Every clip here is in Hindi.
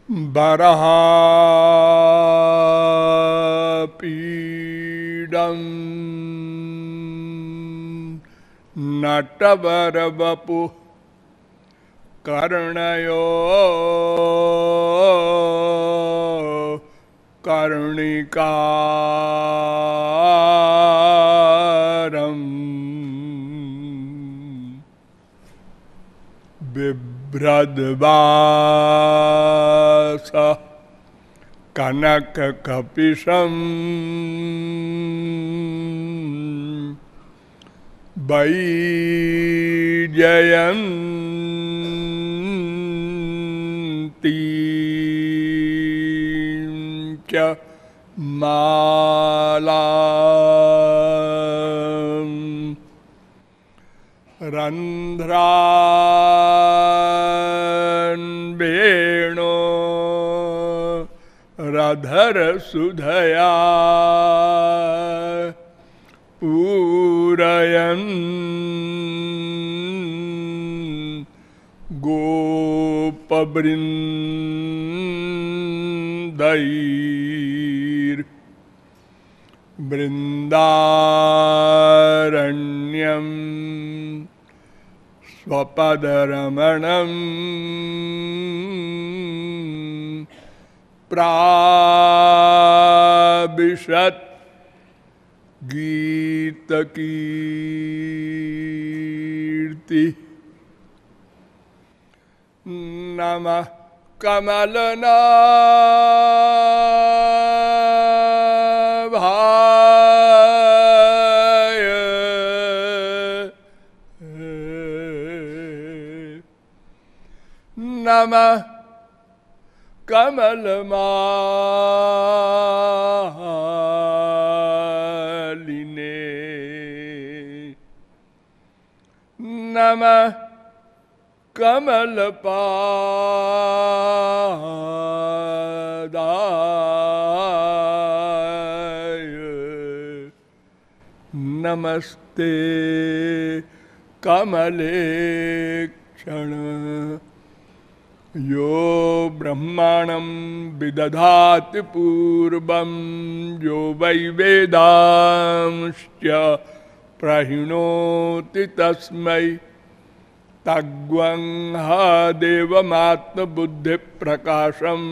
बरहापीडं नटवरवपुः कर्णयो कर्णिकारं बिभ्रद्वासः कनककपिशं वैजयन्तीं च मालां रन्ध्रान् वेणो रधरसुधया पूरयन् गोपवृन्दैर्वृन्दारण्यं स्वपदरमणं प्राविशत् गीतकीर्ति। नमः कमलनाभाय नमः कमलमालिने नमः कमलपादाय नमस्ते कमलेक्षण यो ब्रह्माणं विदधाति पूर्वं यो वै वेदांश्च प्रहिणोति तस्मै तग्वंह देवमात्मबुद्धिप्रकाशं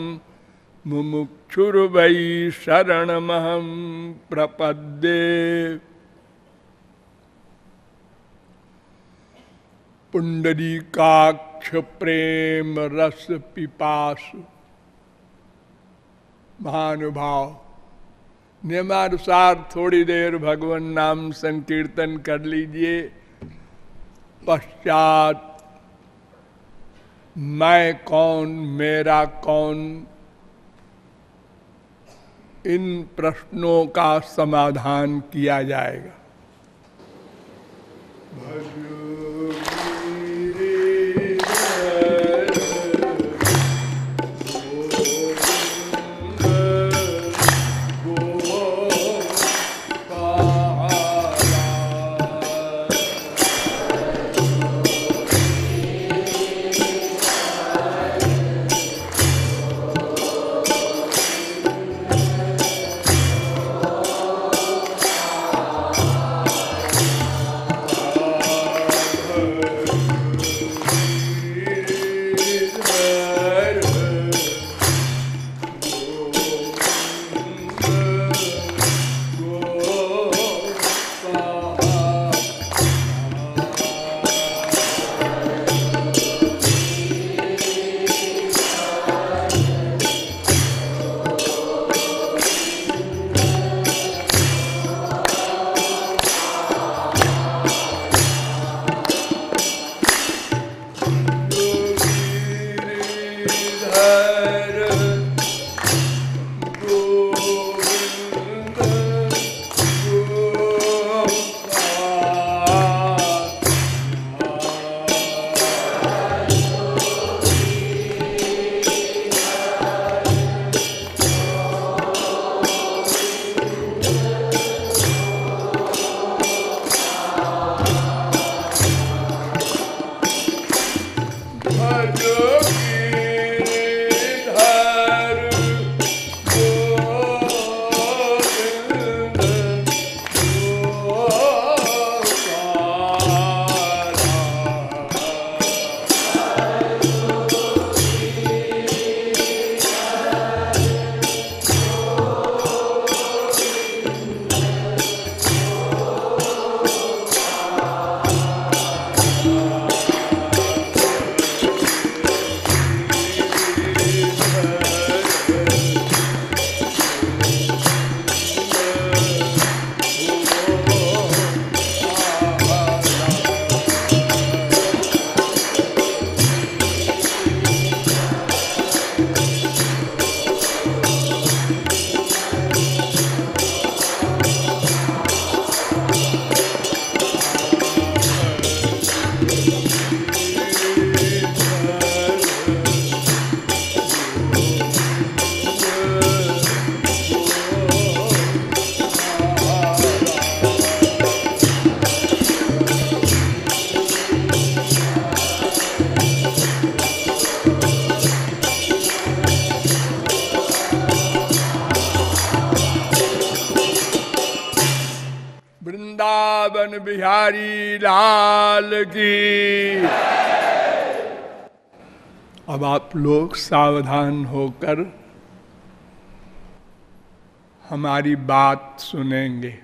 मुमुक्षुर्वै शरणमहं प्रपद्ये। पुंडरीकाक्ष प्रेम रस पिपासु महानुभाव, नियमानुसार थोड़ी देर भगवान नाम संकीर्तन कर लीजिए। पश्चात मैं कौन मेरा कौन, इन प्रश्नों का समाधान किया जाएगा। वृंदावन बिहारी लाल की। अब आप लोग सावधान होकर हमारी बात सुनेंगे।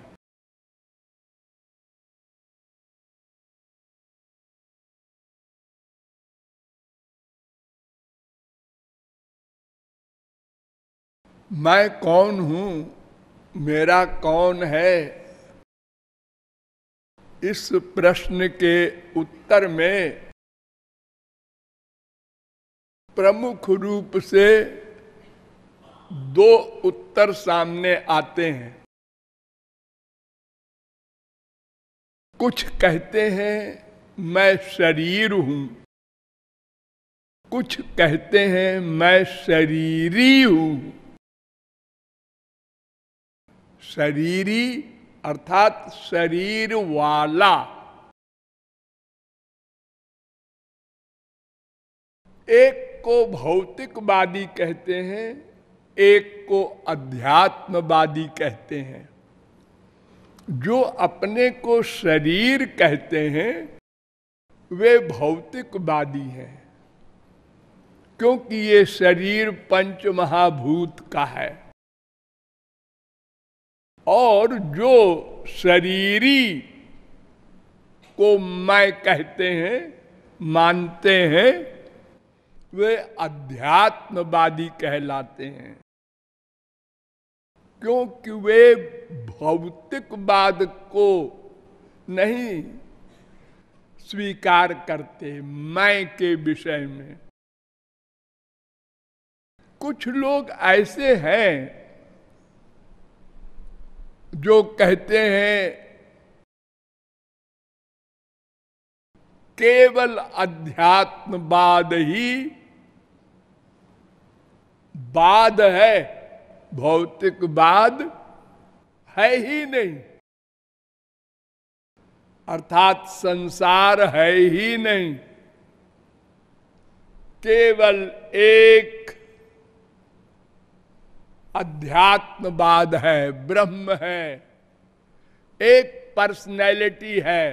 मैं कौन हूं, मेरा कौन है, इस प्रश्न के उत्तर में प्रमुख रूप से दो उत्तर सामने आते हैं। कुछ कहते हैं मैं शरीर हूं, कुछ कहते हैं मैं शरीरी हूं। शरीरी अर्थात शरीर वाला। एक को भौतिकवादी कहते हैं, एक को अध्यात्मवादी कहते हैं। जो अपने को शरीर कहते हैं वे भौतिकवादी हैं, क्योंकि ये शरीर पंच महाभूत का है। और जो शरीरी को मैं कहते हैं, मानते हैं, वे अध्यात्मवादी कहलाते हैं, क्योंकि वे भौतिकवाद को नहीं स्वीकार करते मैं के विषय में। कुछ लोग ऐसे हैं जो कहते हैं केवल अध्यात्मवाद ही वाद है, भौतिकवाद है ही नहीं, अर्थात संसार है ही नहीं। केवल एक अध्यात्मवाद है, ब्रह्म है, एक पर्सनैलिटी है।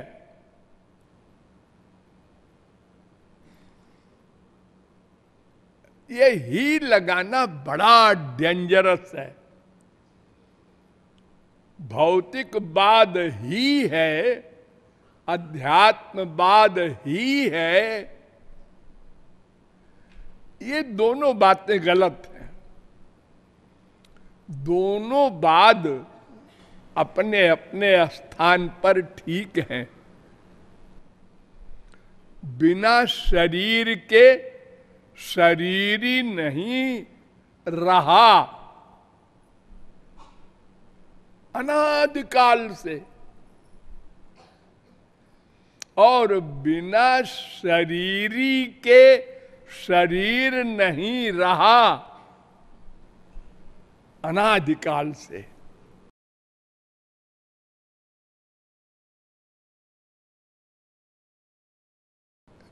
ये ही लगाना बड़ा डेंजरस है। भौतिकवाद ही है, अध्यात्मवाद ही है, ये दोनों बातें गलत हैं। दोनों वाद अपने अपने स्थान पर ठीक हैं। बिना शरीर के शरीरी नहीं रहा अनादिकाल से, और बिना शरीरी के शरीर नहीं रहा अनादिकाल से।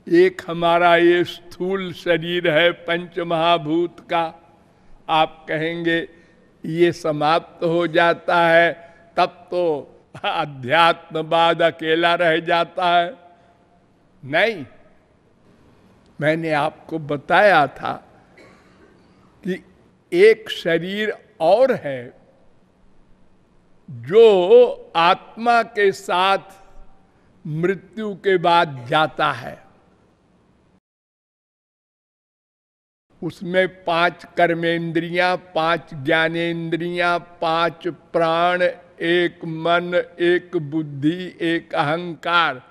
एक हमारा ये स्थूल शरीर है पंच महाभूत का, आप कहेंगे ये समाप्त हो जाता है तब तो अध्यात्मवाद अकेला रह जाता है। नहीं, मैंने आपको बताया था कि एक शरीर और है जो आत्मा के साथ मृत्यु के बाद जाता है। उसमें 5 कर्मेंद्रियां, 5 ज्ञानेंद्रियां, 5 प्राण, 1 मन, 1 बुद्धि, 1 अहंकार,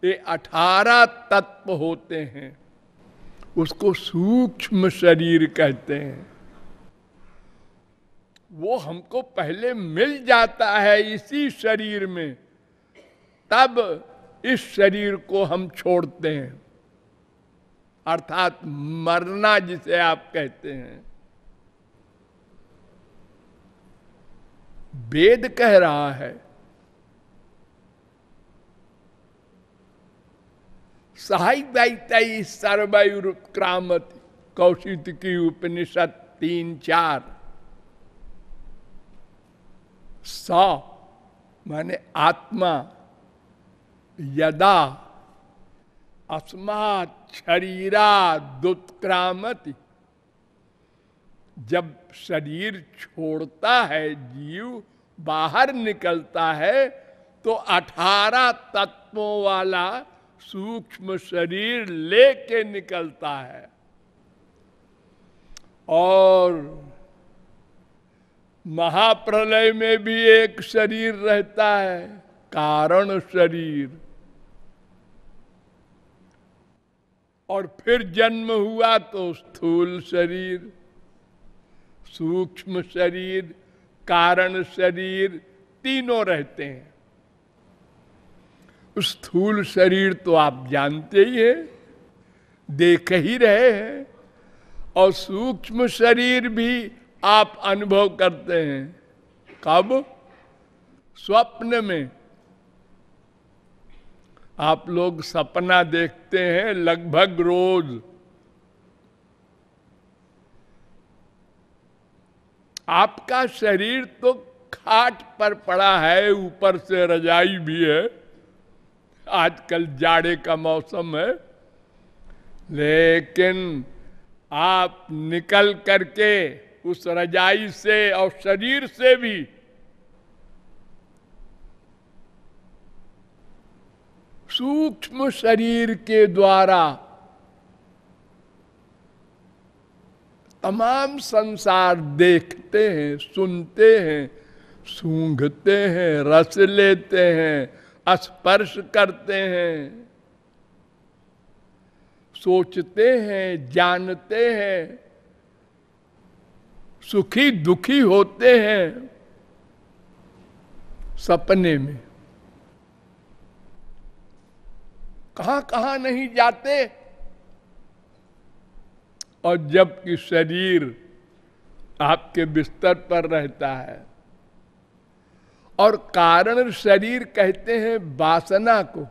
ये 18 तत्व होते हैं। उसको सूक्ष्म शरीर कहते हैं। वो हमको पहले मिल जाता है इसी शरीर में, तब इस शरीर को हम छोड़ते हैं, अर्थात मरना जिसे आप कहते हैं। वेद कह रहा है सहायदायी सर्वयुरुत्क्रामति, कौशिकी उपनिषद 3-4। स माने आत्मा, यदा अस्मात् शरीराद् उत्क्रामति, जब शरीर छोड़ता है जीव, बाहर निकलता है, तो 18 तत्वों वाला सूक्ष्म शरीर लेके निकलता है। और महाप्रलय में भी एक शरीर रहता है, कारण शरीर। और फिर जन्म हुआ तो स्थूल शरीर, सूक्ष्म शरीर, कारण शरीर, तीनों रहते हैं। स्थूल शरीर तो आप जानते ही हैं, देख ही रहे हैं, और सूक्ष्म शरीर भी आप अनुभव करते हैं। कब? स्वप्न में। आप लोग सपना देखते हैं लगभग रोज। आपका शरीर तो खाट पर पड़ा है, ऊपर से रजाई भी है, आजकल जाड़े का मौसम है, लेकिन आप निकल करके उस रजाई से और शरीर से भी सूक्ष्म शरीर के द्वारा तमाम संसार देखते हैं, सुनते हैं, सूंघते हैं, रस लेते हैं, स्पर्श करते हैं, सोचते हैं, जानते हैं, सुखी दुखी होते हैं सपने में। कहां कहां नहीं जाते। और जबकि शरीर आपके बिस्तर पर रहता है। और कारण शरीर कहते हैं वासना को,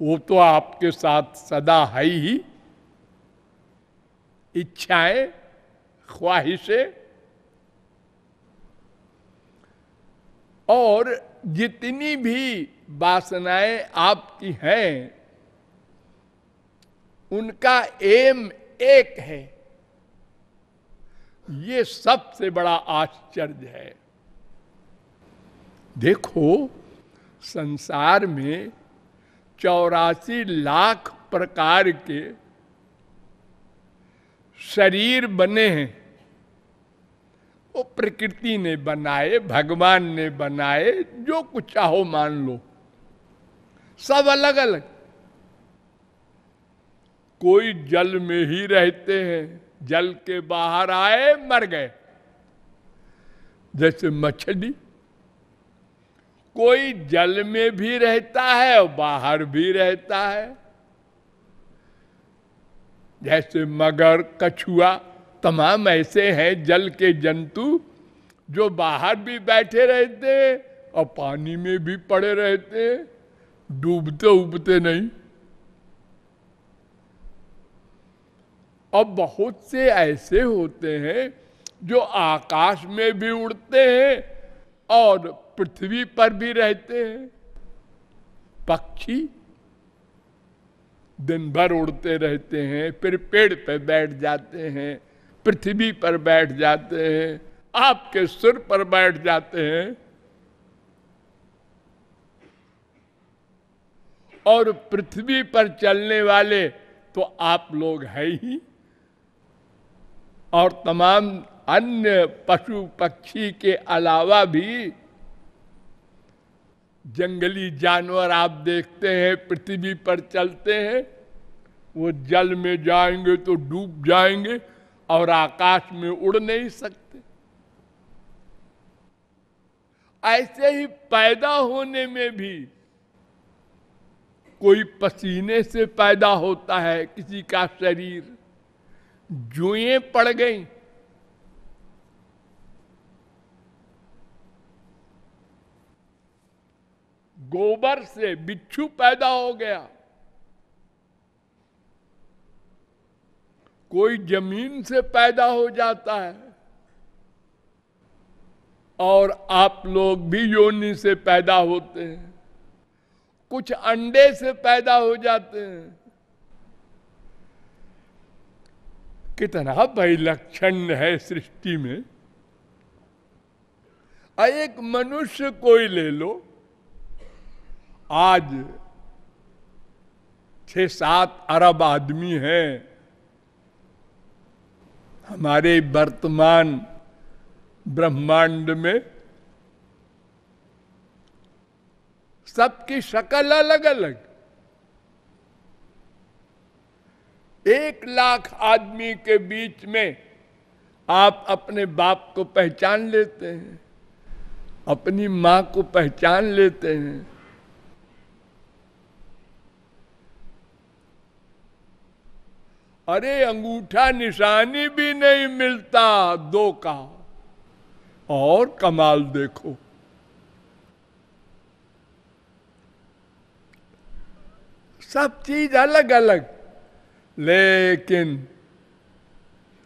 वो तो आपके साथ सदा है ही। इच्छाएं, ख्वाहिशें, और जितनी भी वासनाएं आपकी हैं, उनका एम एक है। ये सबसे बड़ा आश्चर्य है। देखो, संसार में 84 लाख प्रकार के शरीर बने हैं। वो प्रकृति ने बनाए, भगवान ने बनाए, जो कुछ चाहो मान लो, सब अलग अलग। कोई जल में ही रहते हैं, जल के बाहर आए मर गए, जैसे मछली। कोई जल में भी रहता है और बाहर भी रहता है, जैसे मगर, कछुआ, तमाम ऐसे हैं जल के जंतु जो बाहर भी बैठे रहते हैं और पानी में भी पड़े रहते हैं, डूबते उबते नहीं। और बहुत से ऐसे होते हैं जो आकाश में भी उड़ते हैं और पृथ्वी पर भी रहते हैं। पक्षी दिन भर उड़ते रहते हैं, फिर पेड़ पे बैठ जाते हैं, पृथ्वी पर बैठ जाते हैं, आपके सिर पर बैठ जाते हैं। और पृथ्वी पर चलने वाले तो आप लोग हैं ही, और तमाम अन्य पशु पक्षी के अलावा भी जंगली जानवर आप देखते हैं पृथ्वी पर चलते हैं। वो जल में जाएंगे तो डूब जाएंगे और आकाश में उड़ नहीं सकते। ऐसे ही पैदा होने में भी कोई पसीने से पैदा होता है, किसी का शरीर जुएं पड़ गई, गोबर से बिच्छू पैदा हो गया, कोई जमीन से पैदा हो जाता है, और आप लोग भी योनि से पैदा होते हैं। कुछ अंडे से पैदा हो जाते हैं। कितना वैलक्षण है सृष्टि में। एक मनुष्य कोई ले लो, आज 6-7 अरब आदमी हैं हमारे वर्तमान ब्रह्मांड में। सबकी शक्ल अलग अलग। 1 लाख आदमी के बीच में आप अपने बाप को पहचान लेते हैं, अपनी मां को पहचान लेते हैं। अरे अंगूठा निशानी भी नहीं मिलता 2 का। और कमाल देखो, सब चीज अलग अलग, लेकिन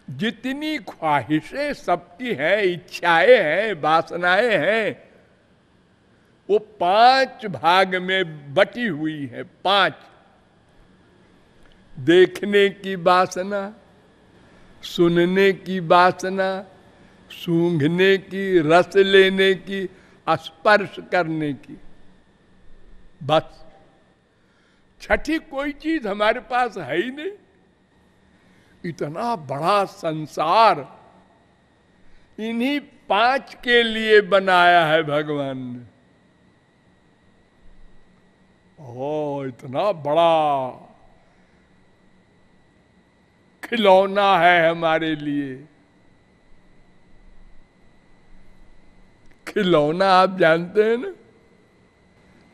जितनी ख्वाहिशें सबकी हैं, इच्छाएं हैं, वासनाएं हैं, वो 5 भाग में बटी हुई है। 5। देखने की वासना, सुनने की वासना, सूंघने की, रस लेने की, स्पर्श करने की। बस 6ठी कोई चीज हमारे पास है ही नहीं। इतना बड़ा संसार इन्हीं 5 के लिए बनाया है भगवान ने। ओ, इतना बड़ा खिलौना है हमारे लिए। खिलौना आप जानते हैं ना,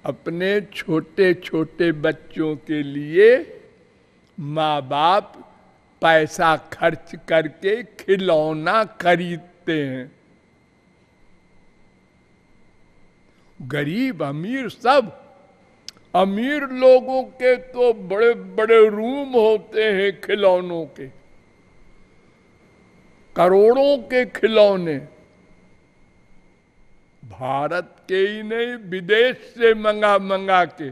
अपने छोटे छोटे बच्चों के लिए माँ बाप पैसा खर्च करके खिलौना खरीदते हैं। गरीब अमीर सब। अमीर लोगों के तो बड़े बड़े रूम होते हैं खिलौनों के, करोड़ों के खिलौने। भारत के ही नहीं, विदेश से मंगा मंगा के।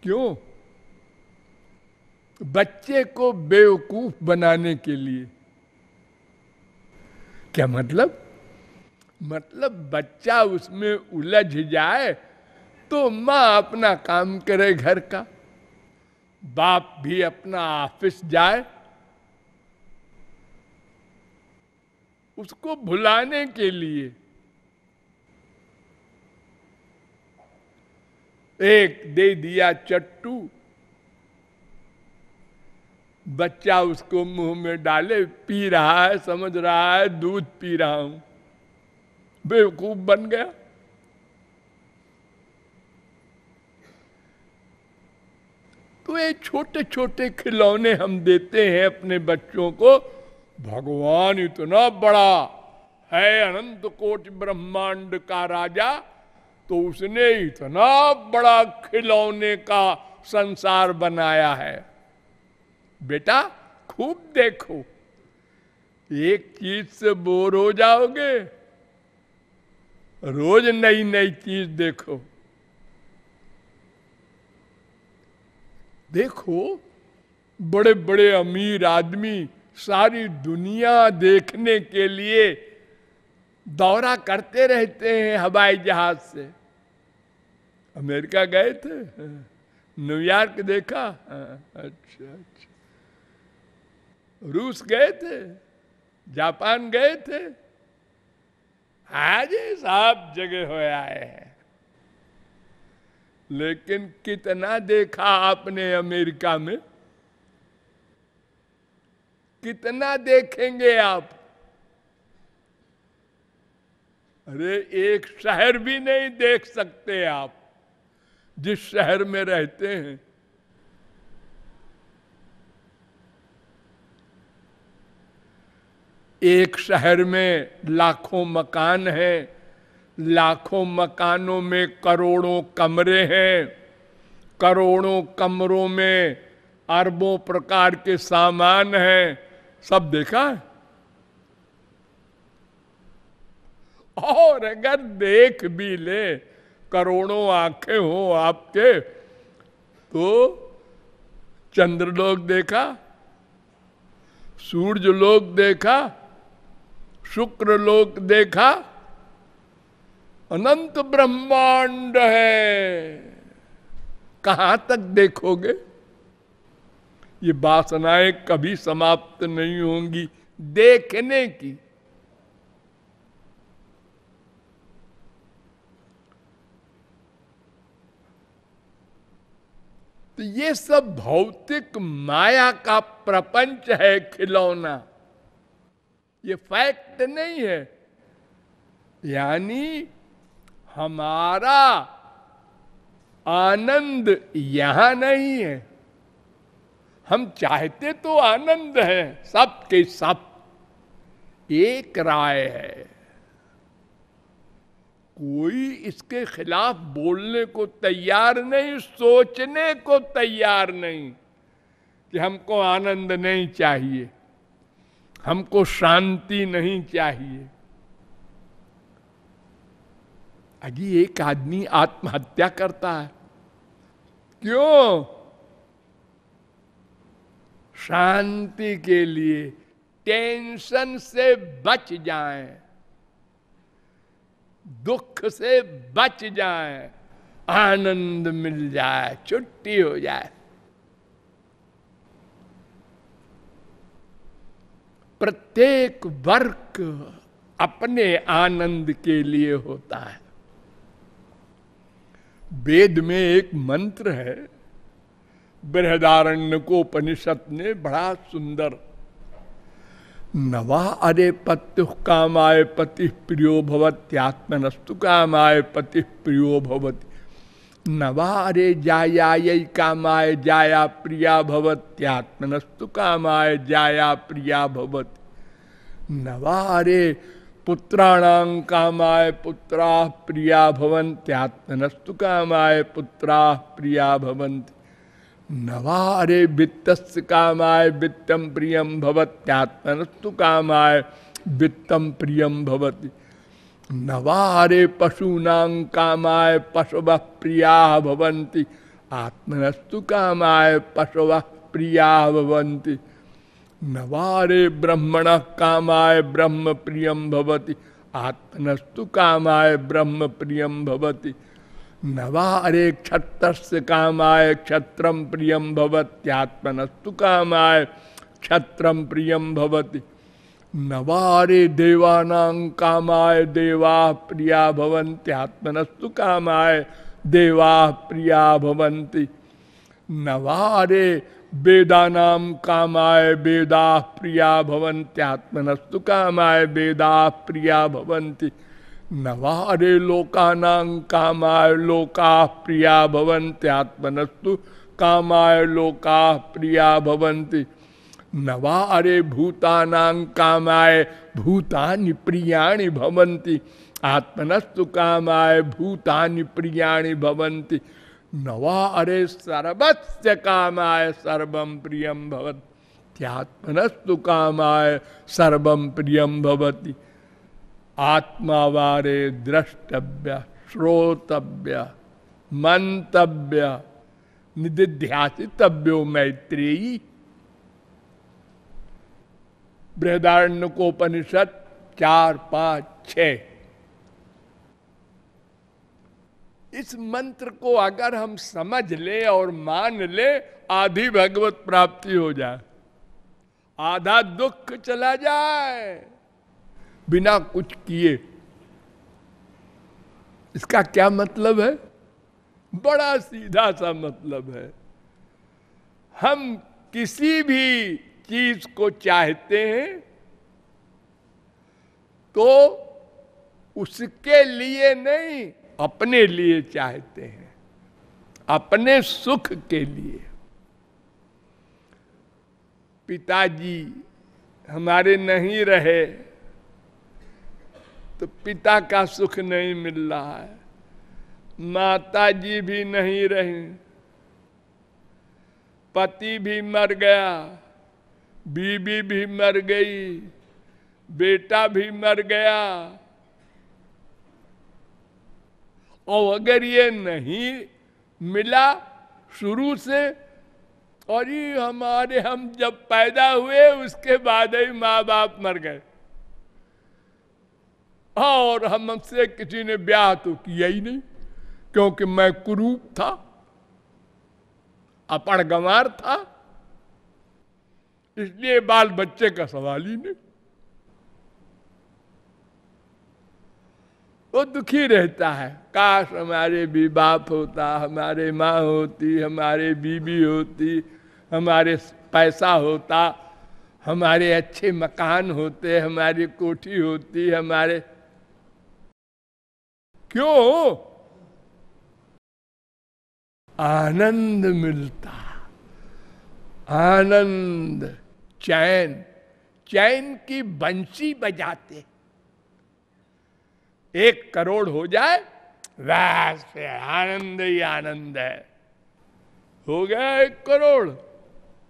क्यों? बच्चे को बेवकूफ बनाने के लिए। क्या मतलब? मतलब बच्चा उसमें उलझ जाए तो माँ अपना काम करे घर का, बाप भी अपना ऑफिस जाए, उसको भुलाने के लिए। एक दे दिया चट्टू, बच्चा उसको मुंह में डाले, पी रहा है, समझ रहा है दूध पी रहा हूं, बेवकूफ बन गया। तो ये छोटे छोटे खिलौने हम देते हैं अपने बच्चों को। भगवान इतना बड़ा है, अनंत कोटि ब्रह्मांड का राजा, तो उसने इतना बड़ा खिलौने का संसार बनाया है। बेटा खूब देखो, एक चीज से बोर हो जाओगे, रोज नई नई चीज देखो। देखो बड़े बड़े अमीर आदमी सारी दुनिया देखने के लिए दौरा करते रहते हैं हवाई जहाज से। अमेरिका गए थे, न्यूयॉर्क देखा, अच्छा अच्छा। रूस गए थे, जापान गए थे, आज सब जगह हो आए हैं। लेकिन कितना देखा आपने अमेरिका में? कितना देखेंगे आप? अरे एक शहर भी नहीं देख सकते आप जिस शहर में रहते हैं। एक शहर में लाखों मकान हैं, लाखों मकानों में करोड़ों कमरे हैं, करोड़ों कमरों में अरबों प्रकार के सामान हैं। सब देखा है। और अगर देख भी ले, करोड़ों आंखें हो आपके, तो चंद्रलोक देखा, सूर्य लोक देखा, शुक्र लोक देखा, अनंत ब्रह्मांड है, कहां तक देखोगे? ये वासनाएं कभी समाप्त नहीं होंगी देखने की। तो ये सब भौतिक माया का प्रपंच है, खिलौना, ये फैक्ट नहीं है। यानी हमारा आनंद यहां नहीं है। हम चाहते तो आनंद है, सब के सब एक राय है, कोई इसके खिलाफ बोलने को तैयार नहीं, सोचने को तैयार नहीं कि हमको आनंद नहीं चाहिए, हमको शांति नहीं चाहिए। अजी एक आदमी आत्महत्या करता है, क्यों? शांति के लिए, टेंशन से बच जाएं, दुख से बच जाएं, आनंद मिल जाए, छुट्टी हो जाए। प्रत्येक वर्ग अपने आनंद के लिए होता है। वेद में एक मंत्र है, बृहदारण्यकोपनिषद ने बड़ा सुंदर, नवा अरे पत्यु कामाय पति प्रियो भवत्यात्मनस्तु कामाय पति प्रियो भवति, नवा अरे जायायै कामाय जाया प्रिया भवत्यात्मनस्तु कामाय जाया प्रिया भवति, नवा अरे पुत्राणां कामाय पुत्रा प्रिया भवन्त्यात्मनस्तु कामाय पुत्रा प्रिया भवन्ति, नवारे वित्तस्य कामाय वित्तम प्रियम भवत्यात्मनस्तु कामाय वित्तम प्रियम भवति, नवारे पशूनां कामाय पशवः प्रिया भवन्ति आत्मनस्तु कामाय पशवः प्रिया भवन्ति, नवारे ब्रह्मणः कामाय ब्रह्म प्रियम भवति आत्मनस्तु कामाय ब्रह्म प्रियम भवति, नवारे क्षत्रस्य कामाय क्षत्रम प्रियम भवत्यात्मनस्तु कामाय क्षत्रम प्रियम भवति, नवारे देवानां कामाय देवा प्रिया भवन्त्यात्मनस्तु कामाय देवा प्रिया भवन्ति, नवारे वेदानां कामाय वेदा प्रिया भवन्त्यात्मनस्तु कामाय वेदा प्रिया भवन्ति, नवारे लोकानां कामाय लोका प्रिया भवन्त्यात्मनस्तु कामाय लोका प्रिया भवन्ति, नवारे भूतानां कामाय भूतानि प्रियाणि भवन्ति आत्मनस्तु कामाय भूतानि प्रियाणि भवन्ति, नवारे सर्वस्य कामाय सर्वं प्रियं भवत्यात्मनस्तु कामाय सर्वं प्रियं भवति, आत्मावारे द्रष्टव्य श्रोतव्य मंतव्य निदिध्यासितव्यो मैत्रेयी। बृहदारण्यकोपनिषद 4, 5, 6। इस मंत्र को अगर हम समझ ले और मान ले, आधी भगवत प्राप्ति हो जाए, आधा दुख चला जाए बिना कुछ किए। इसका क्या मतलब है? बड़ा सीधा सा मतलब है। हम किसी भी चीज को चाहते हैं तो उसके लिए नहीं, अपने लिए चाहते हैं, अपने सुख के लिए। पिताजी हमारे नहीं रहे तो पिता का सुख नहीं मिल रहा है, माता जी भी नहीं रही, पति भी मर गया, बीवी भी मर गई, बेटा भी मर गया, और अगर ये नहीं मिला शुरू से, और ये हम जब पैदा हुए उसके बाद ही माँ बाप मर गए, और हमसे किसी ने ब्याह तो किया ही नहीं, क्योंकि मैं कुरूप था, अपढ़ गंवार था, इसलिए बाल बच्चे का सवाल ही नहीं। वो दुखी रहता है, काश हमारे भी बाप होता, हमारे माँ होती, हमारे बीबी होती, हमारे पैसा होता, हमारे अच्छे मकान होते, हमारी कोठी होती, हमारे। क्यों? आनंद मिलता, आनंद, चैन, चैन की बंसी बजाते। 1 करोड़ हो जाए बस फिर आनंद ही आनंद है। हो गया 1 करोड़,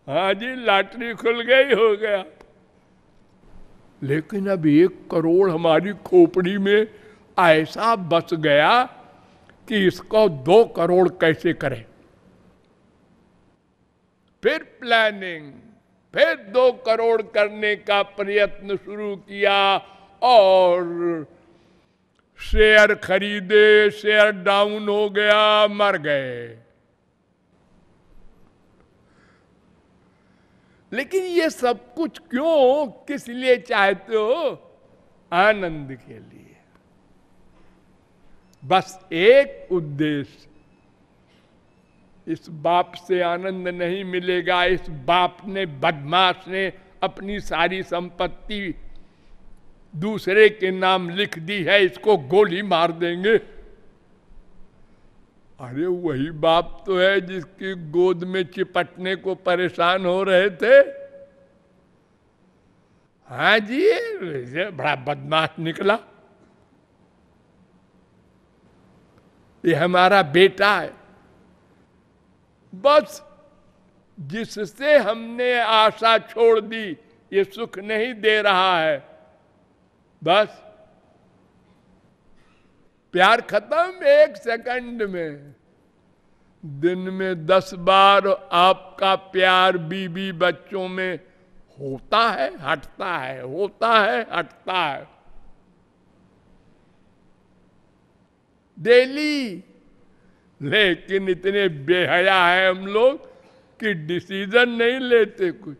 हाँ जी लॉटरी खुल गई, हो गया। लेकिन अब 1 करोड़ हमारी खोपड़ी में ऐसा बस गया कि इसको 2 करोड़ कैसे करें। फिर प्लानिंग, फिर 2 करोड़ करने का प्रयत्न शुरू किया, और शेयर खरीदे, शेयर डाउन हो गया, मर गए। लेकिन ये सब कुछ क्यों, किस लिए चाहते हो? आनंद के लिए। बस एक उद्देश्य, इस बाप से आनंद नहीं मिलेगा, इस बाप ने, बदमाश ने अपनी सारी संपत्ति दूसरे के नाम लिख दी है, इसको गोली मार देंगे। अरे वही बाप तो है जिसकी गोद में चिपटने को परेशान हो रहे थे। हाँ जी, बड़ा बदमाश निकला, ये हमारा बेटा है। बस जिससे हमने आशा छोड़ दी, ये सुख नहीं दे रहा है, बस प्यार खत्म 1 सेकंड में। दिन में 10 बार आपका प्यार बीबी बच्चों में होता है, हटता है, होता है, हटता है, डेली। लेकिन इतने बेहया है हम लोग कि डिसीजन नहीं लेते कुछ।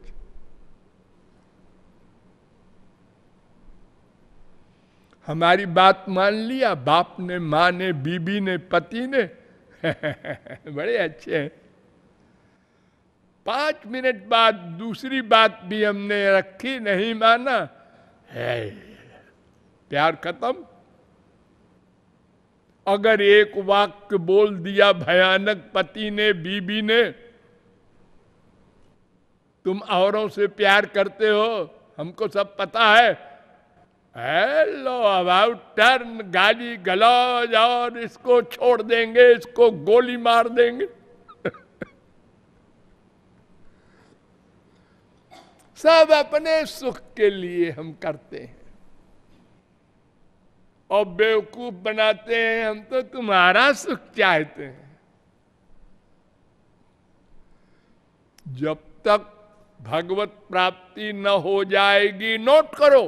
हमारी बात मान लिया बाप ने, माँ ने, बीबी ने, पति ने बड़े अच्छे हैं। 5 मिनट बाद दूसरी बात भी हमने रखी, नहीं माना है, प्यार खत्म। अगर एक वाक्य बोल दिया भयानक पति ने, बीबी ने, तुम औरों से प्यार करते हो, हमको सब पता है, हेलो अबाउट टर्न, गाली गलौज, और इसको छोड़ देंगे, इसको गोली मार देंगे। सब अपने सुख के लिए हम करते हैं, और बेवकूफ बनाते हैं, हम तो तुम्हारा सुख चाहते हैं। जब तक भगवत प्राप्ति न हो जाएगी, नोट करो,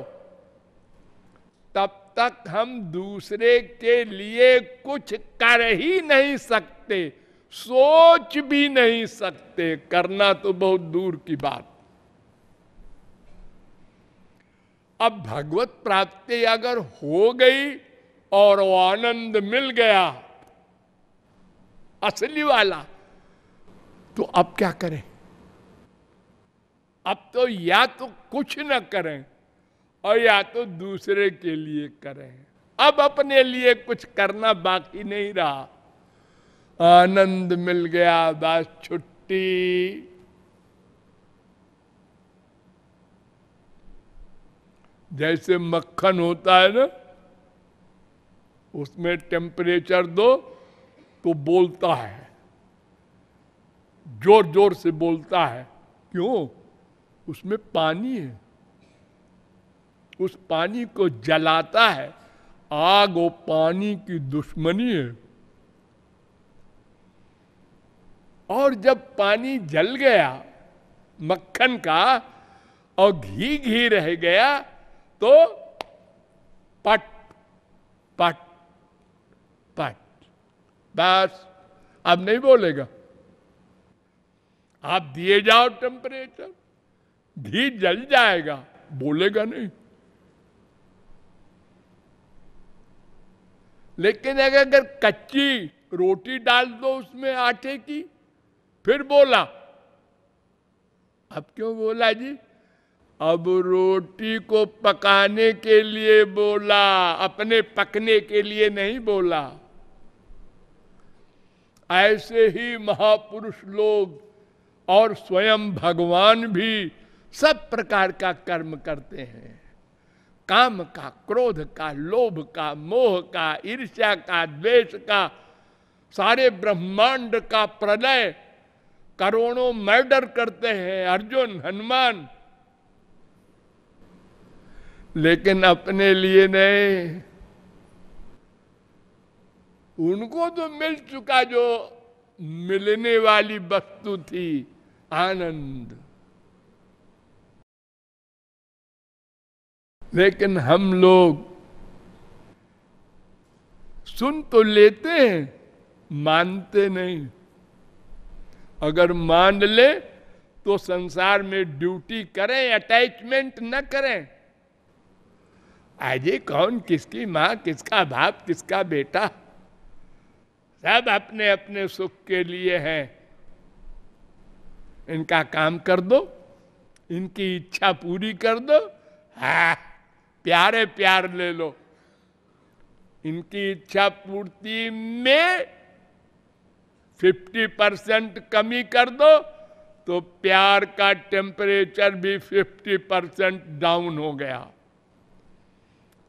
तब तक हम दूसरे के लिए कुछ कर ही नहीं सकते, सोच भी नहीं सकते, करना तो बहुत दूर की बात। अब भगवत प्राप्ति अगर हो गई और वो आनंद मिल गया असली वाला, तो अब क्या करें? अब तो या तो कुछ न करें और या तो दूसरे के लिए करें। अब अपने लिए कुछ करना बाकी नहीं रहा। आनंद मिल गया, बस छुट्टी। जैसे मक्खन होता है ना, उसमें टेम्परेचर दो तो बोलता है, जोर जोर से बोलता है। क्यों? उसमें पानी है, उस पानी को जलाता है। आग वो पानी की दुश्मनी है, और जब पानी जल गया मक्खन का और घी घी रह गया तो पट पट पट, बस अब नहीं बोलेगा। आप दिए जाओ टेम्परेचर, घी जल जाएगा, बोलेगा नहीं। लेकिन अगर कच्ची रोटी डाल दो उसमें आटे की, फिर बोला। अब क्यों बोला जी? अब रोटी को पकाने के लिए बोला, अपने पकने के लिए नहीं बोला। ऐसे ही महापुरुष लोग और स्वयं भगवान भी सब प्रकार का कर्म करते हैं। काम का, क्रोध का, लोभ का, मोह का, ईर्ष्या का, द्वेष का, सारे ब्रह्मांड का प्रलय, करोड़ों मर्डर करते हैं अर्जुन, हनुमान, लेकिन अपने लिए नहीं। उनको तो मिल चुका जो मिलने वाली वस्तु थी, आनंद। लेकिन हम लोग सुन तो लेते हैं, मानते नहीं। अगर मान ले तो संसार में ड्यूटी करें, अटैचमेंट न करें। आज कौन किसकी माँ, किसका बाप, किसका बेटा, सब अपने अपने सुख के लिए हैं। इनका काम कर दो, इनकी इच्छा पूरी कर दो, हाँ प्यारे प्यार ले लो। इनकी इच्छा पूर्ति में 50% कमी कर दो तो प्यार का टेम्परेचर भी 50% डाउन हो गया।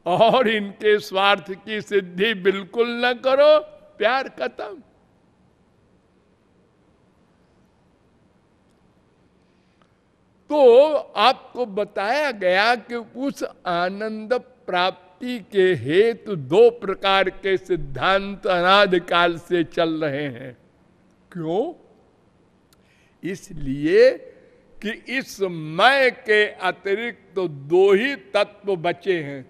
और इनके स्वार्थ की सिद्धि बिल्कुल न करो, प्यार खत्म। तो आपको बताया गया कि उस आनंद प्राप्ति के हेतु दो प्रकार के सिद्धांत अनादिकाल से चल रहे हैं। क्यों? इसलिए कि इस मैं के अतिरिक्त तो दो ही तत्व बचे हैं,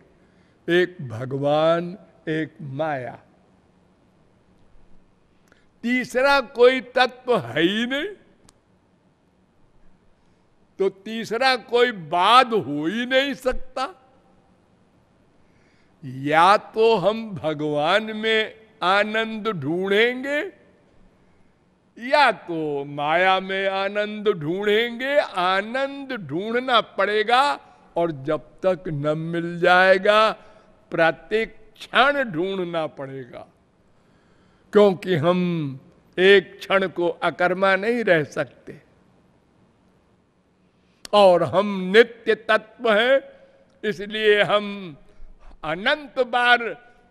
एक भगवान, एक माया। तीसरा कोई तत्व है ही नहीं, तो तीसरा कोई बाद हो ही नहीं सकता। या तो हम भगवान में आनंद ढूंढेंगे या तो माया में आनंद ढूंढेंगे। आनंद ढूंढना पड़ेगा और जब तक न मिल जाएगा प्रत्येक क्षण ढूंढना पड़ेगा, क्योंकि हम एक क्षण को अकर्मा नहीं रह सकते। और हम नित्य तत्व हैं, इसलिए हम अनंत बार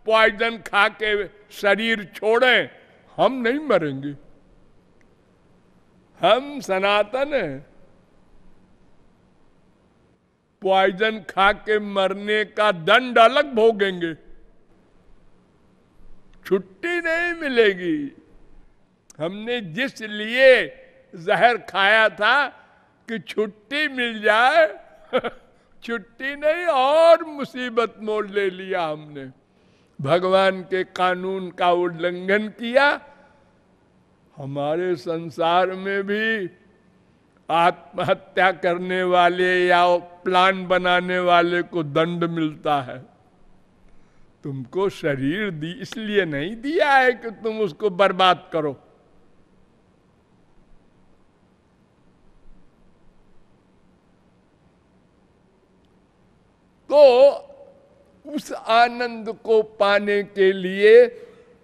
पॉइजन खा के शरीर छोड़ें, हम नहीं मरेंगे। हम सनातन हैं। पॉइजन खा के मरने का दंड अलग भोगेंगे, छुट्टी नहीं मिलेगी। हमने जिस लिए जहर खाया था कि छुट्टी मिल जाए, छुट्टी नहीं और मुसीबत मोड़ ले लिया हमने। भगवान के कानून का उल्लंघन किया। हमारे संसार में भी आत्महत्या करने वाले या प्लान बनाने वाले को दंड मिलता है। तुमको शरीर दी इसलिए नहीं दिया है कि तुम उसको बर्बाद करो। तो उस आनंद को पाने के लिए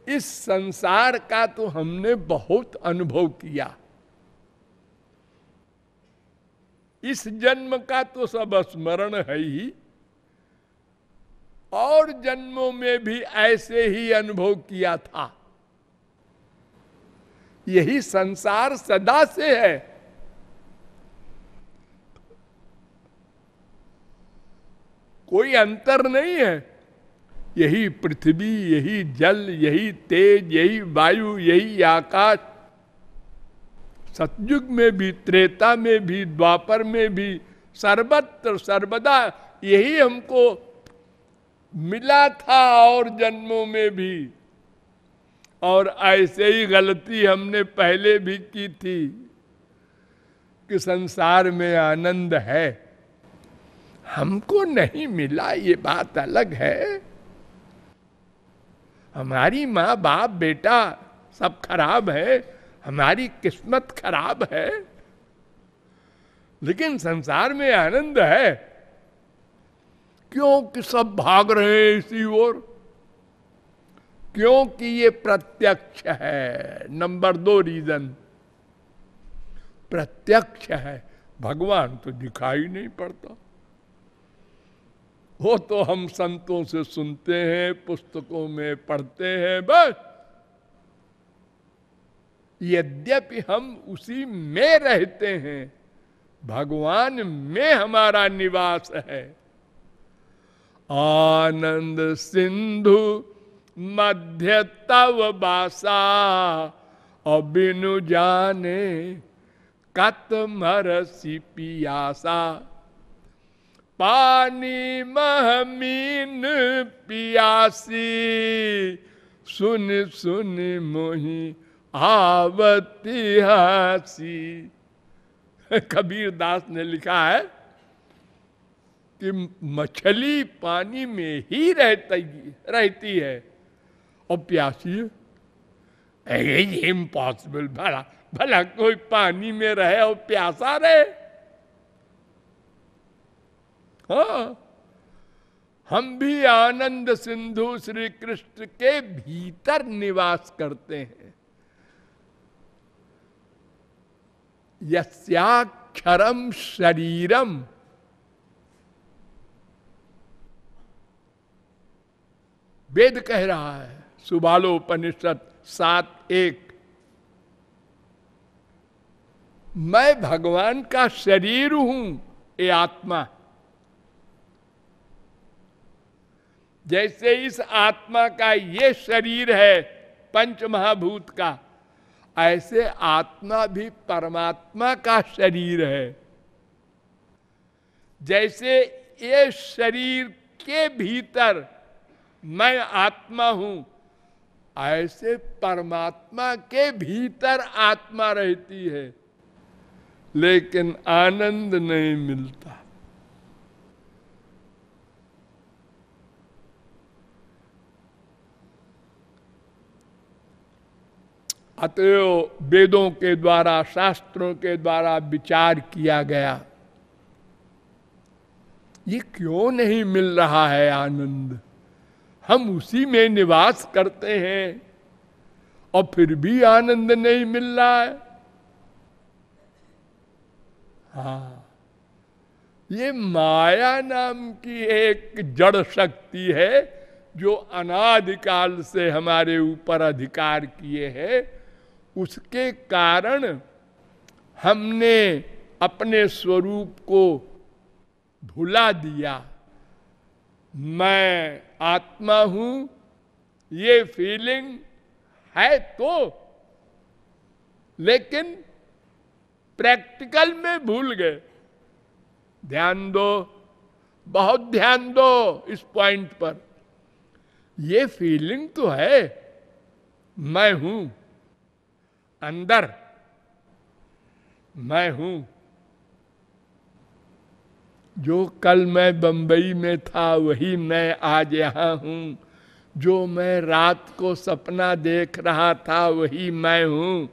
इस संसार का तो हमने बहुत अनुभव किया। इस जन्म का तो सब स्मरण है ही, और जन्मों में भी ऐसे ही अनुभव किया था। यही संसार सदा से है। कोई अंतर नहीं है। यही पृथ्वी, यही जल, यही तेज, यही वायु, यही आकाश, सतयुग में भी, त्रेता में भी, द्वापर में भी, सर्वत्र सर्वदा यही हमको मिला था और जन्मों में भी। और ऐसे ही गलती हमने पहले भी की थी कि संसार में आनंद है, हमको नहीं मिला, ये बात अलग है। हमारी माँ बाप बेटा सब खराब है, हमारी किस्मत खराब है, लेकिन संसार में आनंद है। क्योंकि सब भाग रहे हैं इसी ओर, क्योंकि ये प्रत्यक्ष है। नंबर 2 रीजन, प्रत्यक्ष है। भगवान तो दिखाई नहीं पड़ता, वो तो हम संतों से सुनते हैं, पुस्तकों में पढ़ते हैं बस। यद्यपि हम उसी में रहते हैं, भगवान में हमारा निवास है। आनंद सिंधु मध्य तव बासा, और बिनु जाने कत मरसी पियासा। पानी महमीन पियासी, सुन सुन मोही आवती हासी। कबीर दास ने लिखा है कि मछली पानी में ही रहती है और प्यासी है। ये इम्पॉसिबल। भला भला कोई पानी में रहे और प्यासा रहे? हाँ, हम भी आनंद सिंधु श्री कृष्ण के भीतर निवास करते हैं। यस्याक्षरम शरीरम, वेद कह रहा है, सुबालोपनिषद 7:1, मैं भगवान का शरीर हूं, ये आत्मा। जैसे इस आत्मा का ये शरीर है पंच महाभूत का, ऐसे आत्मा भी परमात्मा का शरीर है। जैसे ये शरीर के भीतर मैं आत्मा हूं, ऐसे परमात्मा के भीतर आत्मा रहती है, लेकिन आनंद नहीं मिलता। अतएव वेदों के द्वारा, शास्त्रों के द्वारा विचार किया गया, ये क्यों नहीं मिल रहा है आनंद? हम उसी में निवास करते हैं और फिर भी आनंद नहीं मिल रहा है। हाँ, ये माया नाम की एक जड़ शक्ति है जो अनादिकाल से हमारे ऊपर अधिकार किए है। उसके कारण हमने अपने स्वरूप को भुला दिया। मैं आत्मा हूं, ये फीलिंग है तो, लेकिन प्रैक्टिकल में भूल गए। ध्यान दो, बहुत ध्यान दो इस पॉइंट पर। ये फीलिंग तो है, मैं हूं, अंदर मैं हूं। जो कल मैं बंबई में था वही मैं आज यहां हूं। जो मैं रात को सपना देख रहा था वही मैं हूं।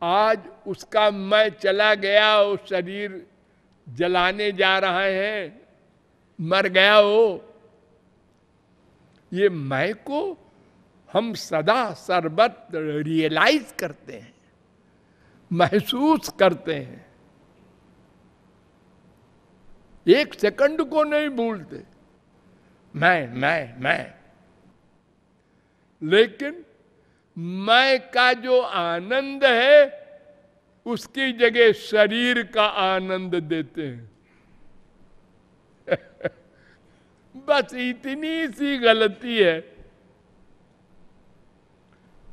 आज उसका मैं चला गया, वो शरीर जलाने जा रहा है, मर गया वो। ये मैं को हम सदा सर्वत्र रियलाइज करते हैं, महसूस करते हैं, एक सेकंड को नहीं भूलते। मैं लेकिन मैं का जो आनंद है उसकी जगह शरीर का आनंद देते हैं। बस इतनी सी गलती है।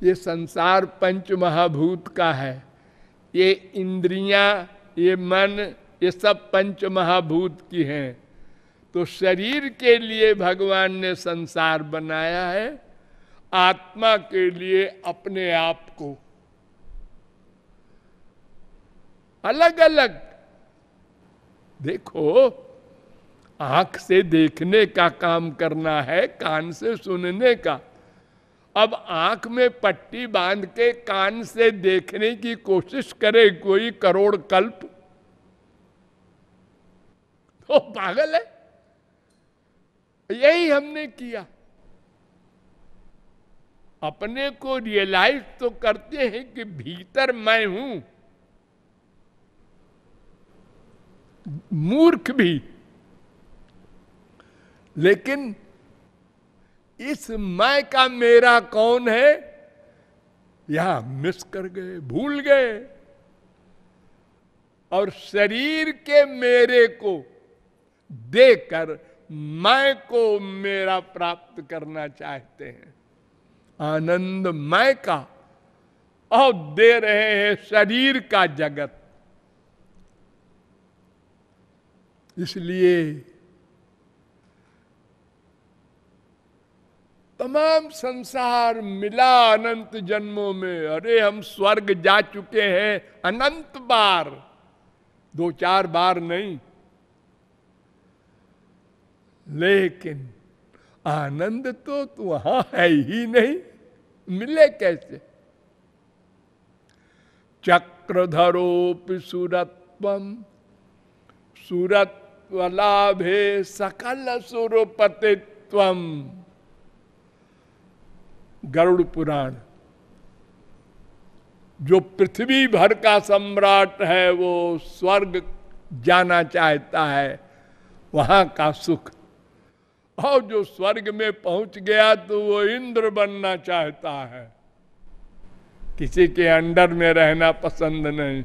ये संसार पंच महाभूत का है, ये इंद्रियां, ये मन, ये सब पंच महाभूत की हैं। तो शरीर के लिए भगवान ने संसार बनाया है, आत्मा के लिए अपने आप को अलग अलग। देखो, आंख से देखने का काम करना है, कान से सुनने का। अब आंख में पट्टी बांध के कान से देखने की कोशिश करे कोई करोड़ कल्प, तो पागल है। यही हमने किया। अपने को रियलाइज तो करते हैं कि भीतर मैं हूं, मूर्ख भी, लेकिन इस मैं का मेरा कौन है यहां मिस कर गए, भूल गए। और शरीर के मेरे को देकर मैं को मेरा प्राप्त करना चाहते हैं, आनंद मैं का, और दे रहे हैं शरीर का जगत। इसलिए तमाम संसार मिला अनंत जन्मों में। अरे हम स्वर्ग जा चुके हैं अनंत बार, 2-4 बार नहीं। लेकिन आनंद तो वहां है ही नहीं, मिले कैसे? चक्रधरोपि सुरत्वम सुरत्वलाभे सकल सुरपतित्वम। गरुड़ पुराण। जो पृथ्वी भर का सम्राट है वो स्वर्ग जाना चाहता है, वहां का सुख। और जो स्वर्ग में पहुंच गया तो वो इंद्र बनना चाहता है, किसी के अंडर में रहना पसंद नहीं।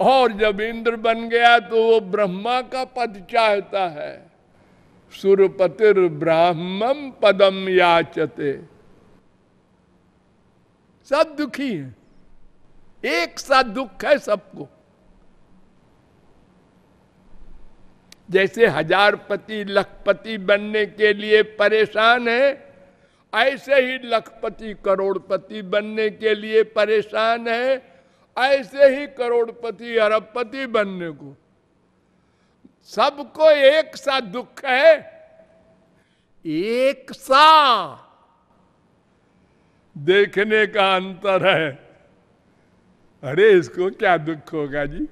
और जब इंद्र बन गया तो वो ब्रह्मा का पद चाहता है। सुरपतिर ब्राह्मम पदम याचते। सब दुखी हैं, एक सा दुख है सबको। जैसे हजारपति लखपति बनने के लिए परेशान है, ऐसे ही लखपति करोड़पति बनने के लिए परेशान है, ऐसे ही करोड़पति अरबपति बनने को। सबको एक सा दुख है, एक सा, देखने का अंतर है। अरे इसको क्या दुख होगा जी,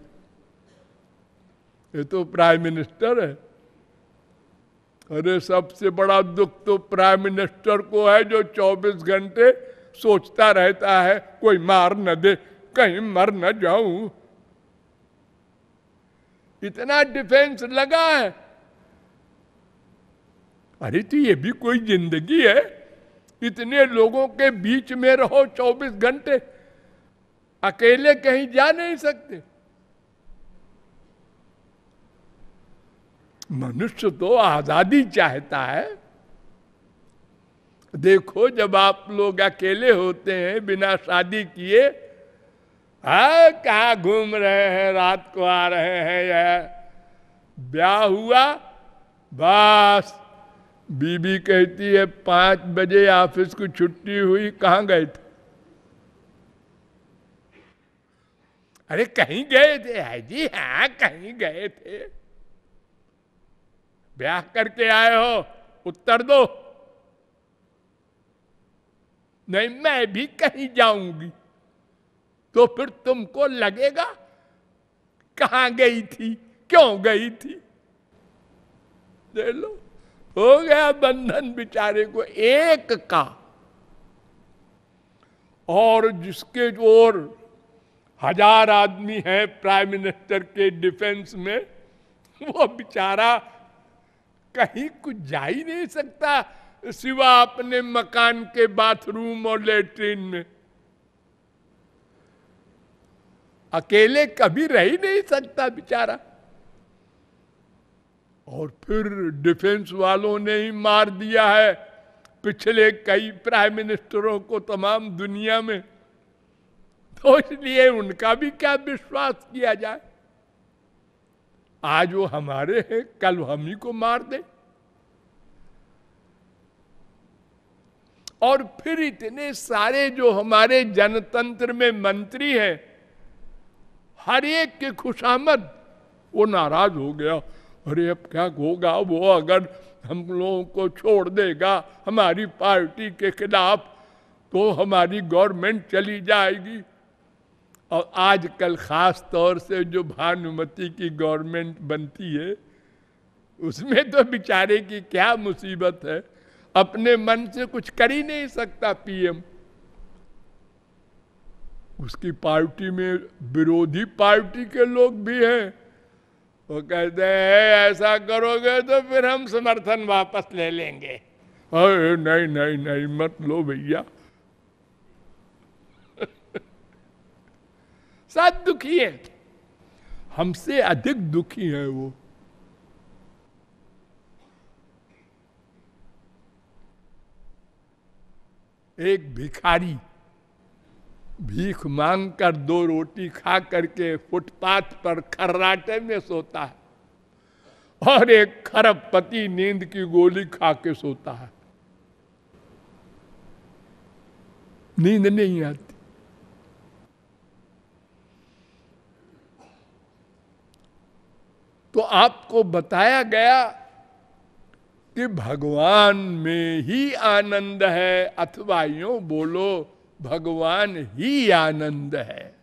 ये तो प्राइम मिनिस्टर है। अरे सबसे बड़ा दुख तो प्राइम मिनिस्टर को है, जो 24 घंटे सोचता रहता है कोई मार न दे, कहीं मर न जाऊं। इतना डिफेंस लगा है। अरे तो ये भी कोई जिंदगी है? इतने लोगों के बीच में रहो 24 घंटे, अकेले कहीं जा नहीं सकते। मनुष्य तो आजादी चाहता है। देखो, जब आप लोग अकेले होते हैं बिना शादी किए, कहाँ घूम रहे हैं, रात को आ रहे हैं, या ब्याह हुआ, बस बीबी कहती है 5 बजे ऑफिस को छुट्टी हुई, कहाँ गए थे? अरे कहीं गए थे। है जी, हाँ कहीं गए थे। ब्याह करके आए हो, उत्तर दो। नहीं, मैं भी कहीं जाऊंगी। तो फिर तुमको लगेगा कहां गई थी, क्यों गई थी? देख लो, हो गया बंधन बेचारे को एक का। और जिसके ओर 1000 आदमी हैं प्राइम मिनिस्टर के डिफेंस में, वो बेचारा कहीं कुछ जा ही नहीं सकता सिवा अपने मकान के बाथरूम और लेटरिन में। अकेले कभी रह ही नहीं सकता बेचारा। और फिर डिफेंस वालों ने ही मार दिया है पिछले कई प्राइम मिनिस्टरों को तमाम दुनिया में, तो इसलिए उनका भी क्या विश्वास किया जाए। आज वो हमारे हैं, कल हम ही को मार दे। और फिर इतने सारे जो हमारे जनतंत्र में मंत्री हैं, हर एक के खुशामद, वो नाराज हो गया। अरे अब क्या होगा, वो अगर हम लोगों को छोड़ देगा हमारी पार्टी के खिलाफ तो हमारी गवर्नमेंट चली जाएगी। और आजकल खास तौर से जो भानुमति की गवर्नमेंट बनती है, उसमें तो बेचारे की क्या मुसीबत है, अपने मन से कुछ कर ही नहीं सकता पीएम। उसकी पार्टी में विरोधी पार्टी के लोग भी हैं, वो कहते हैं ऐसा करोगे तो फिर हम समर्थन वापस ले लेंगे। अरे नहीं नहीं नहीं, मत लो भैया। सब दुखी है, हमसे अधिक दुखी है वो। एक भिखारी भीख मांग कर 2 रोटी खा करके फुटपाथ पर खर्राटे में सोता है, और एक खरबपति नींद की गोली खा के सोता है, नींद नहीं आती। तो आपको बताया गया कि भगवान में ही आनंद है, अथवा यूं बोलो भगवान ही आनंद है।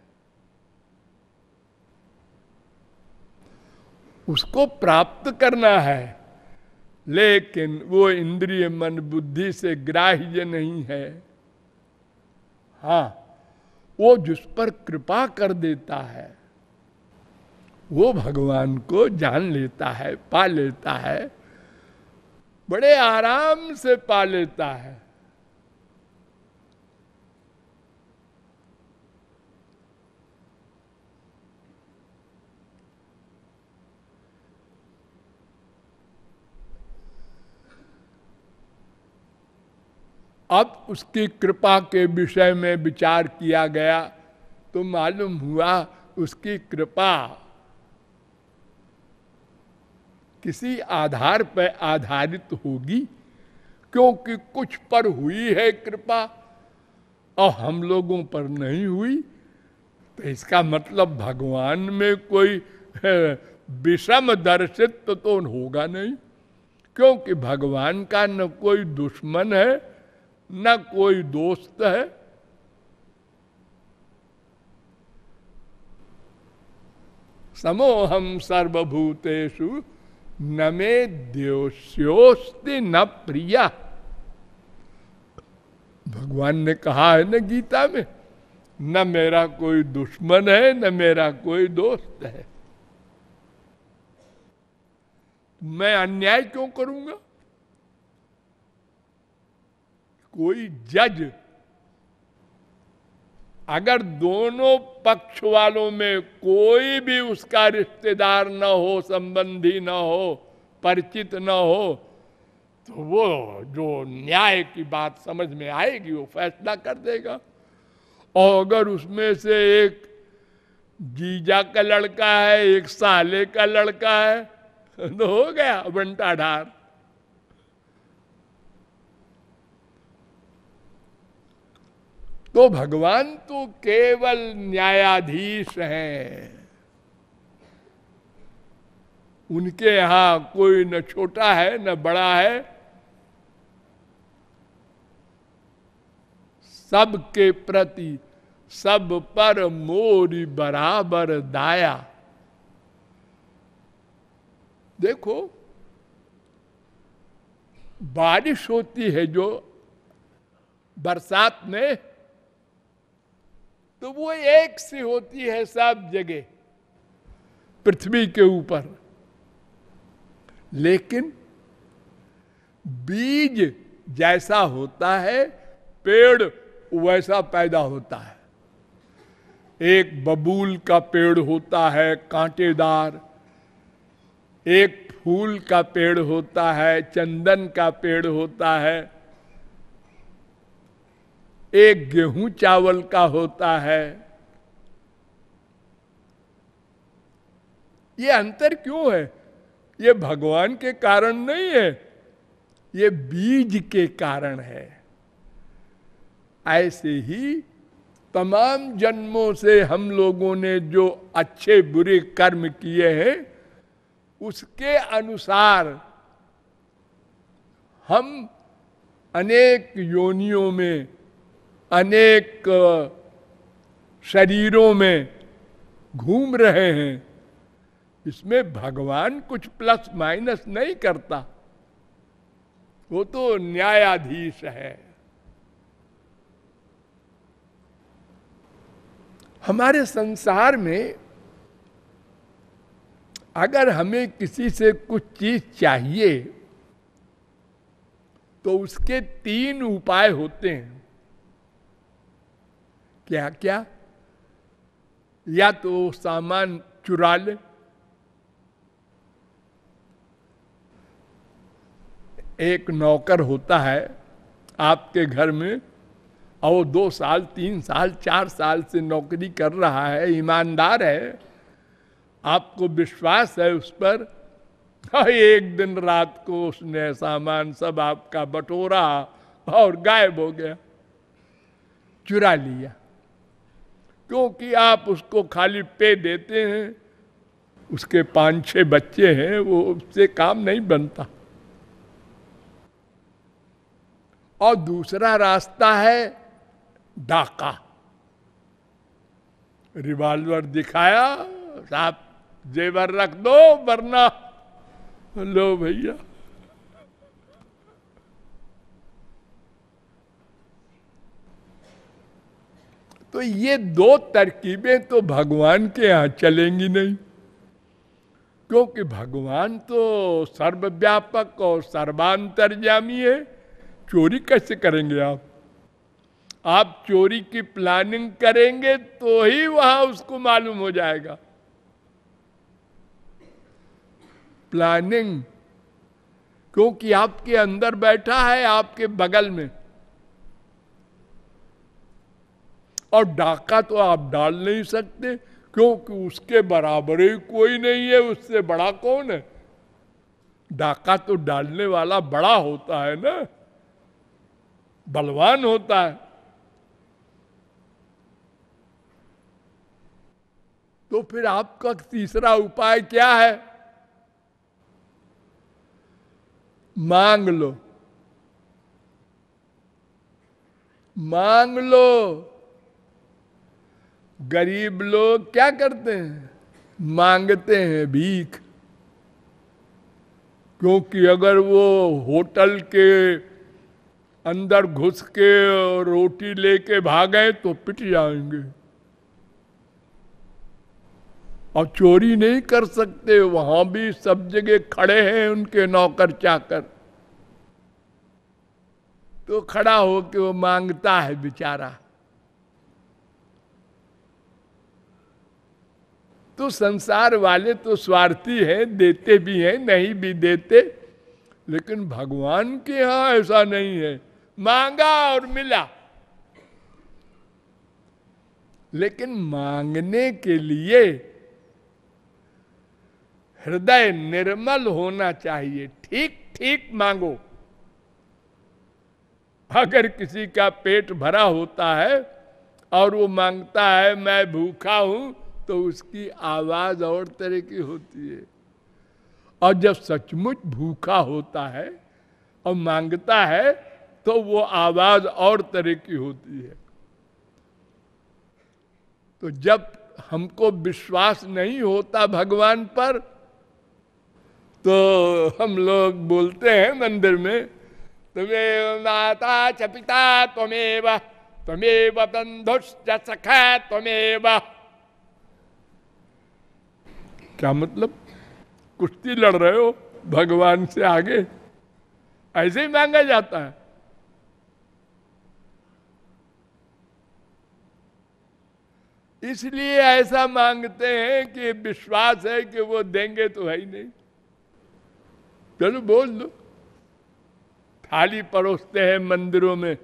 उसको प्राप्त करना है, लेकिन वो इंद्रिय मन बुद्धि से ग्राह्य नहीं है। हाँ, वो जिस पर कृपा कर देता है वो भगवान को जान लेता है, पा लेता है, बड़े आराम से पा लेता है। अब उसकी कृपा के विषय में विचार किया गया तो मालूम हुआ उसकी कृपा किसी आधार पर आधारित होगी, क्योंकि कुछ पर हुई है कृपा और हम लोगों पर नहीं हुई। तो इसका मतलब भगवान में कोई विषम दर्शित्व तो होगा नहीं, क्योंकि भगवान का न कोई दुश्मन है न कोई दोस्त है। समोहम सर्वभूतेषु न मे द्वेष्योस्ति न प्रिया। भगवान ने कहा है ना गीता में, न मेरा कोई दुश्मन है न मेरा कोई दोस्त है। मैं अन्याय क्यों करूंगा? कोई जज अगर दोनों पक्ष वालों में कोई भी उसका रिश्तेदार न हो, संबंधी न हो, परिचित न हो, तो वो जो न्याय की बात समझ में आएगी वो फैसला कर देगा। और अगर उसमें से एक जीजा का लड़का है, एक साले का लड़का है, तो हो गया बंटा ढार। तो भगवान तो केवल न्यायाधीश हैं। उनके यहां कोई न छोटा है न बड़ा है, सबके प्रति सब पर मोरी बराबर दाया। देखो, बारिश होती है जो बरसात में, तो वो एक सी होती है सब जगह पृथ्वी के ऊपर, लेकिन बीज जैसा होता है पेड़ वैसा पैदा होता है। एक बबूल का पेड़ होता है कांटेदार, एक फूल का पेड़ होता है, चंदन का पेड़ होता है, एक गेहूं चावल का होता है। ये अंतर क्यों है? ये भगवान के कारण नहीं है, ये बीज के कारण है। ऐसे ही तमाम जन्मों से हम लोगों ने जो अच्छे बुरे कर्म किए हैं, उसके अनुसार हम अनेक योनियों में, अनेक शरीरों में घूम रहे हैं। इसमें भगवान कुछ प्लस माइनस नहीं करता, वो तो न्यायाधीश है। हमारे संसार में अगर हमें किसी से कुछ चीज चाहिए तो उसके 3 उपाय होते हैं। क्या क्या? या तो सामान चुरा ले, एक नौकर होता है आपके घर में और वो 2 साल 3 साल 4 साल से नौकरी कर रहा है, ईमानदार है, आपको विश्वास है उस पर, और एक दिन रात को उसने सामान सब आपका बटोरा और गायब हो गया, चुरा लिया। क्योंकि आप उसको खाली पे देते हैं, उसके 5-6 बच्चे हैं, वो उससे काम नहीं बनता। और दूसरा रास्ता है डाका। रिवॉल्वर दिखाया, साहब जेवर रख दो वरना लो भैया। तो ये 2 तरकीबें तो भगवान के यहां चलेंगी नहीं, क्योंकि भगवान तो सर्वव्यापक और सर्वांतर्यामी है। चोरी कैसे करेंगे आप? आप चोरी की प्लानिंग करेंगे तो ही वहां उसको मालूम हो जाएगा। प्लानिंग, क्योंकि आपके अंदर बैठा है, आपके बगल में। और डाका तो आप डाल नहीं सकते, क्योंकि उसके बराबर ही कोई नहीं है, उससे बड़ा कौन है? डाका तो डालने वाला बड़ा होता है ना, बलवान होता है। तो फिर आपका तीसरा उपाय क्या है? मांग लो, मांग लो। गरीब लोग क्या करते हैं? मांगते हैं भीख। क्योंकि अगर वो होटल के अंदर घुस के रोटी लेके भागे तो पिट जाएंगे, और चोरी नहीं कर सकते। वहां भी सब जगह खड़े हैं उनके नौकर चाकर, तो खड़ा होके वो मांगता है बेचारा। तो संसार वाले तो स्वार्थी हैं, देते भी हैं, नहीं भी देते। लेकिन भगवान के यहां ऐसा नहीं है, मांगा और मिला। लेकिन मांगने के लिए हृदय निर्मल होना चाहिए। ठीक ठीक मांगो। अगर किसी का पेट भरा होता है और वो मांगता है मैं भूखा हूं, तो उसकी आवाज और तरह की होती है। और जब सचमुच भूखा होता है और मांगता है तो वो आवाज और तरह की होती है। तो जब हमको विश्वास नहीं होता भगवान पर, तो हम लोग बोलते हैं मंदिर में, त्वमेव माता च पिता त्वमेव, त्वमेव बंधुश्च सखा त्वमेव। क्या मतलब? कुश्ती लड़ रहे हो भगवान से आगे? ऐसे ही मांगा जाता है। इसलिए ऐसा मांगते हैं कि विश्वास है कि वो देंगे तो है ही नहीं। चलो बोल दो। थाली परोसते हैं मंदिरों में,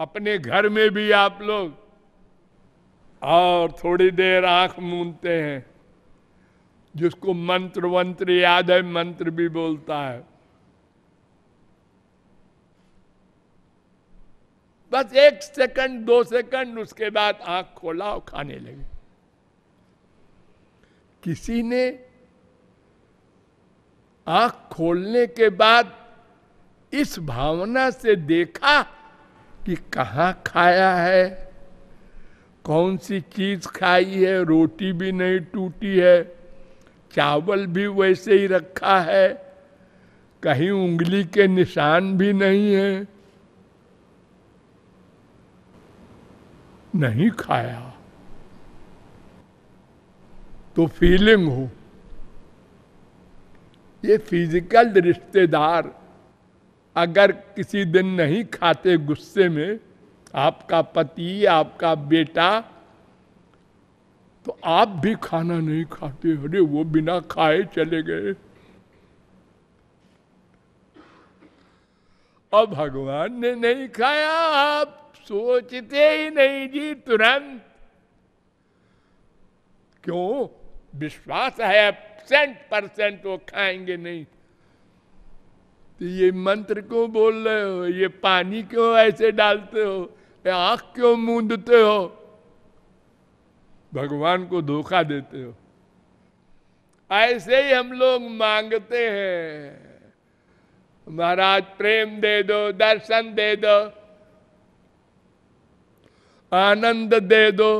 अपने घर में भी आप लोग और थोड़ी देर आंख मूंदते हैं, जिसको मंत्र वंत्र याद है मंत्र भी बोलता है, बस 1 सेकंड 2 सेकंड, उसके बाद आंख खोला और खाने लगे। किसी ने आंख खोलने के बाद इस भावना से देखा कि कहाँ खाया है, कौन सी चीज खाई है, रोटी भी नहीं टूटी है, चावल भी वैसे ही रखा है, कहीं उंगली के निशान भी नहीं है, नहीं खाया तो फीलिंग हो। ये फिजिकल रिश्तेदार अगर किसी दिन नहीं खाते गुस्से में, आपका पति, आपका बेटा, तो आप भी खाना नहीं खाते, अरे वो बिना खाए चले गए। और भगवान ने नहीं खाया, आप सोचते ही नहीं जी तुरंत। क्यों? विश्वास है 100% वो खाएंगे नहीं। तो ये मंत्र क्यों बोल रहे हो, ये पानी क्यों ऐसे डालते हो, ये आंख क्यों मूंदते हो, भगवान को धोखा देते हो। ऐसे ही हम लोग मांगते हैं, महाराज प्रेम दे दो, दर्शन दे दो, आनंद दे दो,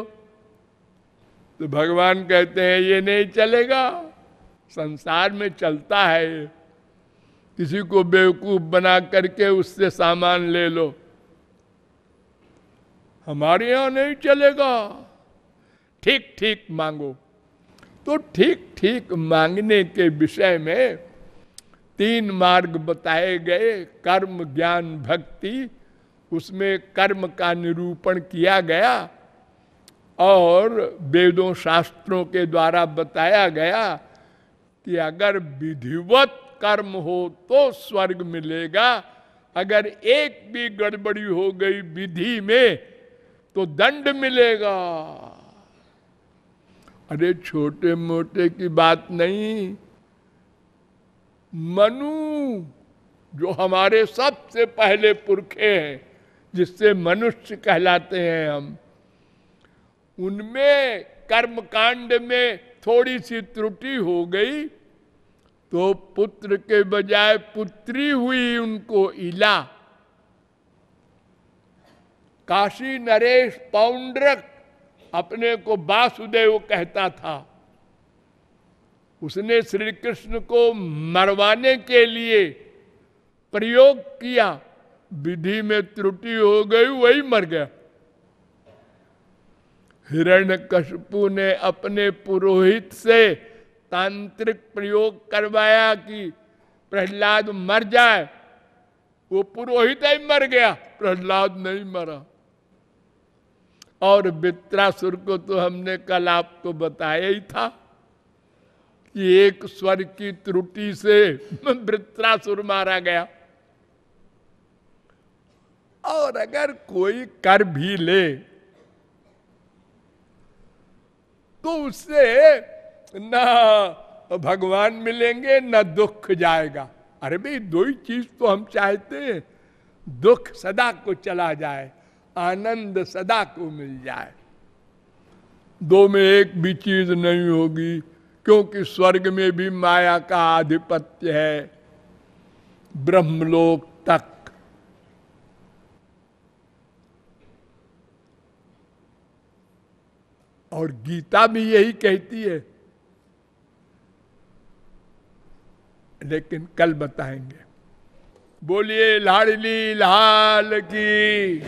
तो भगवान कहते हैं ये नहीं चलेगा। संसार में चलता है ये, किसी को बेवकूफ बना करके उससे सामान ले लो, हमारे यहां नहीं चलेगा। ठीक ठीक मांगो। तो ठीक ठीक मांगने के विषय में 3 मार्ग बताए गए, कर्म, ज्ञान, भक्ति। उसमें कर्म का निरूपण किया गया और वेदों शास्त्रों के द्वारा बताया गया कि अगर विधिवत कर्म हो तो स्वर्ग मिलेगा, अगर एक भी गड़बड़ी हो गई विधि में तो दंड मिलेगा। अरे छोटे मोटे की बात नहीं, मनु जो हमारे सबसे पहले पुरखे हैं, जिससे मनुष्य कहलाते हैं हम, उनमें कर्म कांड में थोड़ी सी त्रुटि हो गई तो पुत्र के बजाय पुत्री हुई उनको इला। काशी नरेश पौंड्रक अपने को वासुदेव कहता था, उसने श्री कृष्ण को मरवाने के लिए प्रयोग किया, विधि में त्रुटि हो गई, वही मर गया। हिरण्यकशिपु ने अपने पुरोहित से तांत्रिक प्रयोग करवाया कि प्रहलाद मर जाए, वो पुरोहित ही मर गया, प्रहलाद नहीं मरा। और वृत्रासुर को तो हमने कल आपको बताया ही था कि एक स्वर की त्रुटि से वृत्रासुर मारा गया। और अगर कोई कर भी ले तो उससे ना भगवान मिलेंगे ना दुख जाएगा। अरे भाई, 2 ही चीज तो हम चाहते हैं, दुख सदा को चला जाए, आनंद सदा को मिल जाए। 2 में एक भी चीज नहीं होगी, क्योंकि स्वर्ग में भी माया का आधिपत्य है, ब्रह्मलोक तक। और गीता भी यही कहती है, लेकिन कल बताएंगे। बोलिए लाडली लाल की।